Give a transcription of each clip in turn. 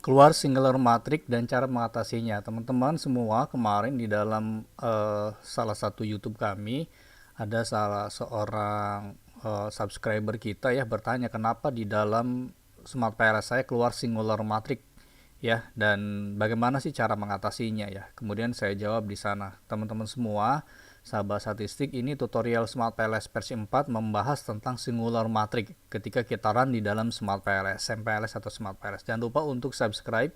Keluar singular matrix dan cara mengatasinya. Teman-teman semua, kemarin di dalam salah satu YouTube kami ada salah seorang subscriber kita ya bertanya kenapa di dalam Smart PLS saya keluar singular matrix ya, dan bagaimana sih cara mengatasinya ya. Kemudian saya jawab di sana. Teman-teman semua, sahabat statistik, ini tutorial Smart PLS versi 4 membahas tentang singular matrix ketika kita run di dalam Smart PLS, SMPLS atau Smart PLS. Jangan lupa untuk subscribe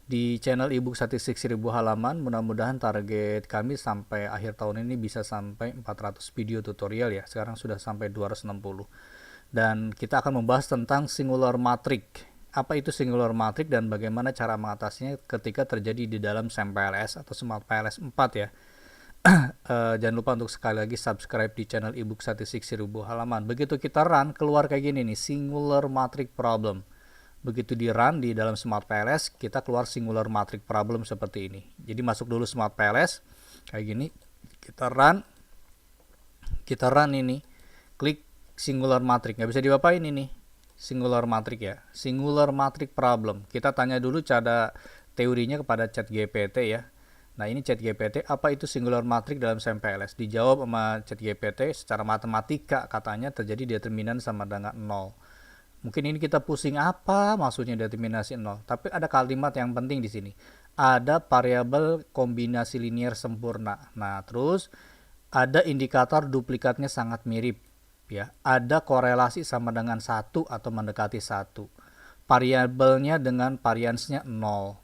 di channel ebook statistik 1000 halaman. Mudah-mudahan target kami sampai akhir tahun ini bisa sampai 400 video tutorial ya. Sekarang sudah sampai 260. Dan kita akan membahas tentang singular matrix. Apa itu singular matrix dan bagaimana cara mengatasinya ketika terjadi di dalam SMPLS atau Smart PLS 4 ya. Jangan lupa untuk sekali lagi subscribe di channel ebook statistik 1000 halaman. Begitu kita run, keluar kayak gini nih, singular matrix problem. Begitu di run di dalam Smart PLS, kita keluar singular matrix problem seperti ini. Jadi masuk dulu Smart PLS kayak gini, kita run ini, klik singular matrix. Nggak bisa diapain ini, singular matrix ya, singular matrix problem. Kita tanya dulu cara teorinya kepada ChatGPT ya. Nah ini ChatGPT, apa itu singular matrix dalam SMPLS? Dijawab sama ChatGPT secara matematika, katanya terjadi determinan sama dengan 0. Mungkin ini kita pusing apa maksudnya determinasi 0. Tapi ada kalimat yang penting di sini. Ada variabel kombinasi linier sempurna. Nah terus ada indikator duplikatnya sangat mirip. Ya, ada korelasi sama dengan 1 atau mendekati 1. Variabelnya dengan variansnya 0.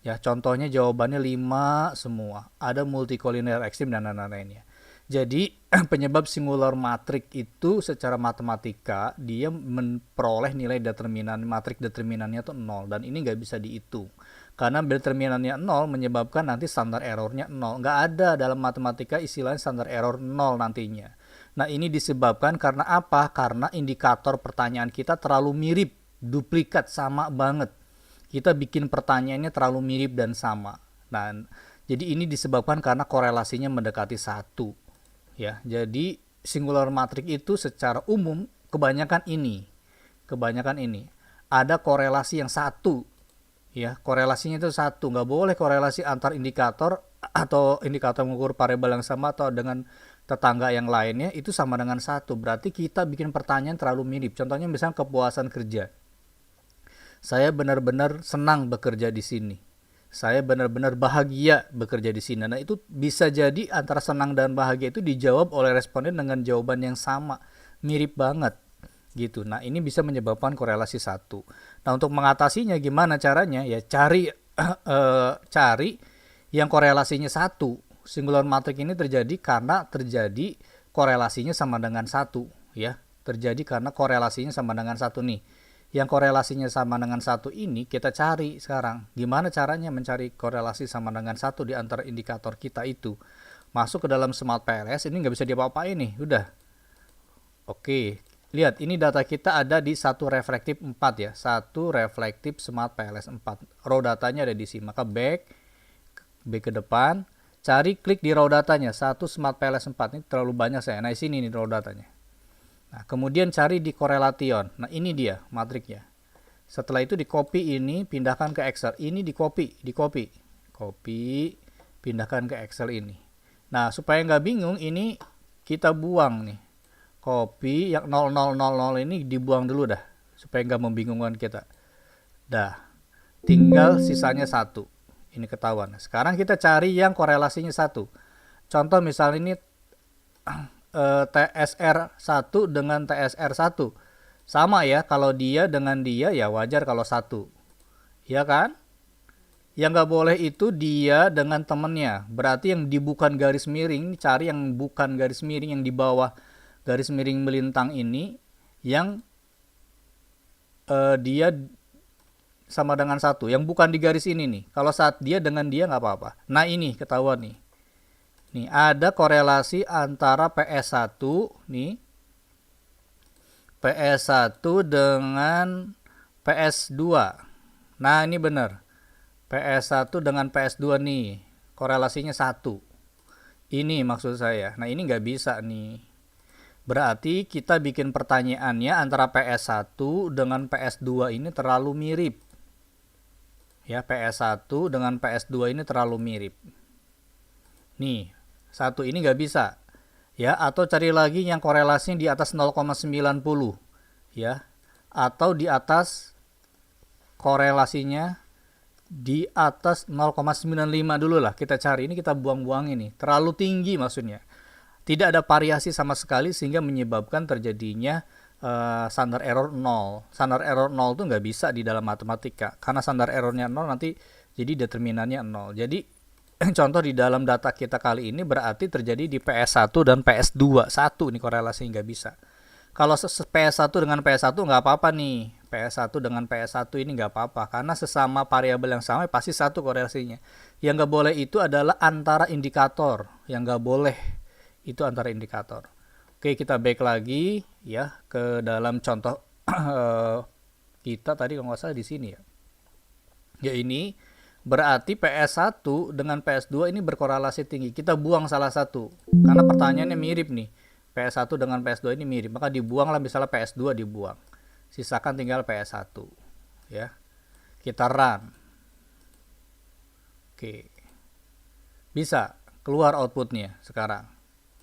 Ya, contohnya jawabannya 5 semua. Ada multikolinear ekstrim dan lain-lainnya. Jadi, penyebab singular matrix itu secara matematika dia memperoleh nilai determinan matrix determinannya itu 0 dan ini nggak bisa dihitung. Karena determinannya 0 menyebabkan nanti standar errornya 0. Nggak ada dalam matematika istilahnya standar error 0 nantinya. Nah ini disebabkan karena apa? Karena indikator pertanyaan kita terlalu mirip, duplikat, sama banget. Kita bikin pertanyaannya terlalu mirip dan sama. Nah, jadi ini disebabkan karena korelasinya mendekati 1. Ya, jadi singular matrix itu secara umum kebanyakan ini. Ada korelasi yang 1. Ya, korelasinya itu 1. Nggak boleh korelasi antar indikator atau indikator mengukur variabel yang sama atau dengan tetangga yang lainnya itu sama dengan 1. Berarti kita bikin pertanyaan terlalu mirip. Contohnya misalnya kepuasan kerja. Saya benar-benar senang bekerja di sini. Saya benar-benar bahagia bekerja di sini. Nah itu bisa jadi antara senang dan bahagia itu dijawab oleh responden dengan jawaban yang sama. Mirip banget gitu. Nah ini bisa menyebabkan korelasi 1. Nah untuk mengatasinya gimana caranya? Ya cari yang korelasinya 1. Singular matrix ini terjadi karena terjadi korelasinya sama dengan 1 ya. Terjadi karena korelasinya sama dengan 1 nih. Yang korelasinya sama dengan 1 ini kita cari sekarang. Gimana caranya mencari korelasi sama dengan 1 di antara indikator kita itu? Masuk ke dalam Smart PLS, ini nggak bisa diapa-apain nih, udah. Oke, lihat ini data kita ada di satu reflektif 4 ya. Satu reflektif Smart PLS 4. Raw datanya ada di sini. Maka back ke depan. Cari klik di raw datanya, satu Smart PLS 4 ini terlalu banyak saya. Nah, di sini nih raw datanya. Nah, kemudian cari di korelation. Nah, ini dia matriknya. Setelah itu di copy ini, pindahkan ke Excel. Ini di copy. Copy, pindahkan ke Excel ini. Nah, supaya nggak bingung, ini kita buang nih. Copy yang 0000 ini dibuang dulu dah, supaya nggak membingungkan kita. Dah, tinggal sisanya 1. Ini ketahuan. Sekarang kita cari yang korelasinya 1. Contoh misalnya ini TSR 1 dengan TSR 1. Sama ya, kalau dia dengan dia ya wajar kalau 1. Ya kan? Yang nggak boleh itu dia dengan temennya. Berarti yang di bukan garis miring, cari yang bukan garis miring, yang di bawah garis miring melintang ini, yang dia sama dengan 1, yang bukan di garis ini nih. Kalau saat dia dengan dia nggak apa-apa. Nah ini ketahuan nih. Nih ada korelasi antara PS1 nih, PS1 dengan PS2. Nah ini benar. PS1 dengan PS2 nih, korelasinya 1. Ini maksud saya. Nah ini nggak bisa nih. Berarti kita bikin pertanyaannya antara PS1 dengan PS2 ini terlalu mirip. Ya, PS1 dengan PS2 ini terlalu mirip. Nih, satu ini nggak bisa. Ya, atau cari lagi yang korelasinya di atas 0,90. Ya, atau di atas korelasinya di atas 0,95 dulu lah kita cari. Ini kita buang-buang ini. Terlalu tinggi maksudnya. Tidak ada variasi sama sekali sehingga menyebabkan terjadinya standar error 0. Standar error 0 itu nggak bisa di dalam matematika. Karena standar errornya 0 nanti jadi determinannya 0. Jadi contoh di dalam data kita kali ini berarti terjadi di PS1 dan PS2. Satu nih korelasi nggak bisa. Kalau PS1 dengan PS1 nggak apa-apa nih. PS1 dengan PS1 ini nggak apa-apa. Karena sesama variabel yang sama pasti satu korelasinya. Yang nggak boleh itu adalah antara indikator. Yang nggak boleh itu antara indikator. Oke, kita back lagi ya ke dalam contoh kita tadi kalau nggak salah di sini ya. Ya ini berarti PS1 dengan PS2 ini berkorelasi tinggi. Kita buang salah satu. Karena pertanyaannya mirip nih. PS1 dengan PS2 ini mirip. Maka dibuanglah misalnya PS2 dibuang. Sisakan tinggal PS1. Ya. Kita run. Oke. Bisa keluar outputnya sekarang.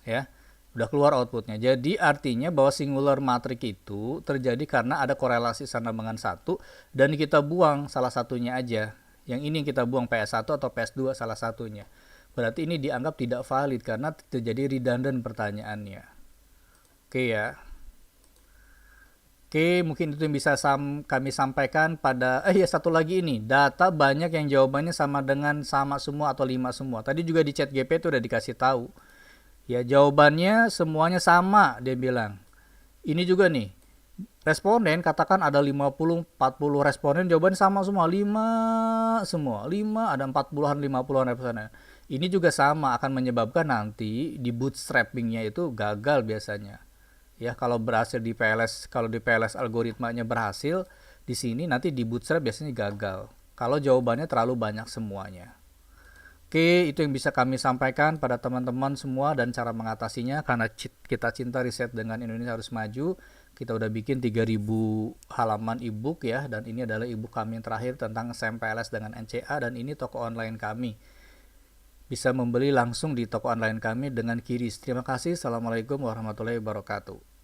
Ya. Udah keluar outputnya. Jadi artinya bahwa singular matrix itu terjadi karena ada korelasi sama dengan satu dan kita buang salah satunya aja. Yang ini kita buang PS1 atau PS2 salah satunya. Berarti ini dianggap tidak valid karena terjadi redundant pertanyaannya. Oke ya. Oke, mungkin itu yang bisa kami sampaikan pada ya satu lagi ini. Data banyak yang jawabannya sama dengan sama semua atau 5 semua. Tadi juga di chat GPT udah dikasih tahu. Ya, jawabannya semuanya sama, dia bilang. Ini juga nih, responden katakan ada 50-40 responden, jawabannya sama semua, 5 semua. 5 ada 40-an, 50-an responden. Ini juga sama, akan menyebabkan nanti di bootstrappingnya itu gagal biasanya. Ya, kalau berhasil di PLS, kalau di PLS algoritmanya berhasil, di sini nanti di bootstrap biasanya gagal. Kalau jawabannya terlalu banyak semuanya. Oke, itu yang bisa kami sampaikan pada teman-teman semua dan cara mengatasinya. Karena kita cinta riset dengan Indonesia harus maju, kita udah bikin 3000 halaman ebook ya, dan ini adalah ebook kami yang terakhir tentang SMPLS dengan NCA, dan ini toko online kami. Bisa membeli langsung di toko online kami dengan QRIS. Terima kasih. Assalamualaikum warahmatullahi wabarakatuh.